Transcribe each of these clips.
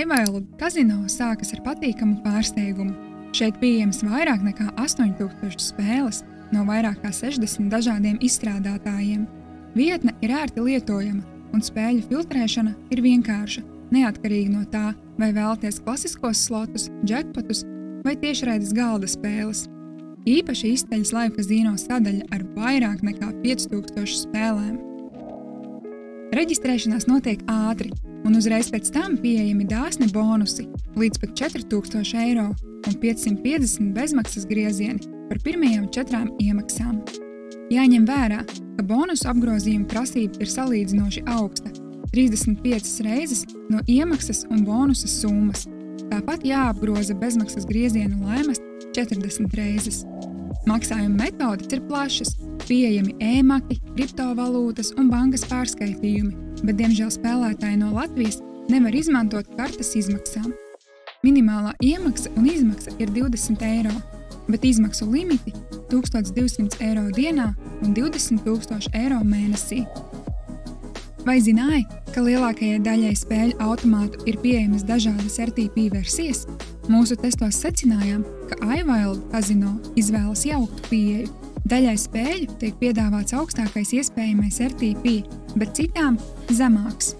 iWild kazino sākas ar patīkamu pārsteigumu. Šeit pieejams vairāk nekā 8000 spēles no vairāk kā 60 dažādiem izstrādātājiem. Vietne ir ērti lietojama un spēļu filtrēšana ir vienkārša, neatkarīgi no tā, vai vēlaties klasiskos slotus, jackpotus vai tiešraides galda spēles. Īpaši izceļas Live Casino sadaļa ar vairāk nekā 5000 spēlēm. Reģistrēšanās notiek ātri, un uzreiz pēc tam pieejami dāsni bonusi līdz pat 4000 eiro un 550 bezmaksas griezieni par pirmajām 4 iemaksām. Jāņem vērā, ka bonusu apgrozījuma prasība ir salīdzinoši augsta – 35 reizes no iemaksas un bonusa summas. Tāpat jāapgroza bezmaksas griezienu laimas 40 reizes. Maksājuma metodes ir plašas, pieejami e-maki, kriptovalūtas un bankas pārskaitījumi, bet diemžēl spēlētāji no Latvijas nevar izmantot kartes izmaksām. Minimālā iemaksa un izmaksa ir 20 eiro, bet izmaksu limiti 1200 eiro dienā un 20 000 eiro mēnesī. Vai zināji, ka lielākajai daļai spēļu automātu ir pieejamas dažādas RTP versijas? Mūsu testos secinājām, ka iWild kazino izvēlas jauktu pieeju. Daļai spēļu tiek piedāvāts augstākais iespējamais RTP, bet citām zemāks.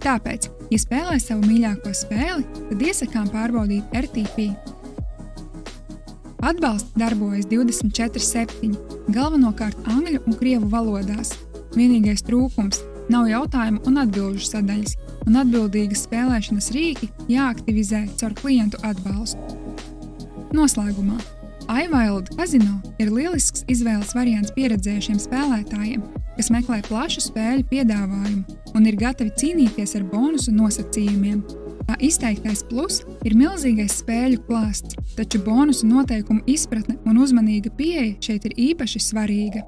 Tāpēc, ja spēlē savu mīļāko spēli, tad iesakām pārbaudīt RTP. Atbalsts darbojas 24/7, galvenokārt angļu un krievu valodās. Vienīgais trūkums – nav jautājumu un atbilžu sadaļas, un atbildīgas spēlēšanas rīki jāaktivizē caur klientu atbalstu. Noslēgumā, iWild kazino ir lielisks izvēles variants pieredzējušiem spēlētājiem, kas meklē plašu spēļu piedāvājumu un ir gatavi cīnīties ar bonusu nosacījumiem. Tā izteiktais plus ir milzīgais spēļu klāsts, taču bonusu noteikumu izpratne un uzmanīga pieeja šeit ir īpaši svarīga.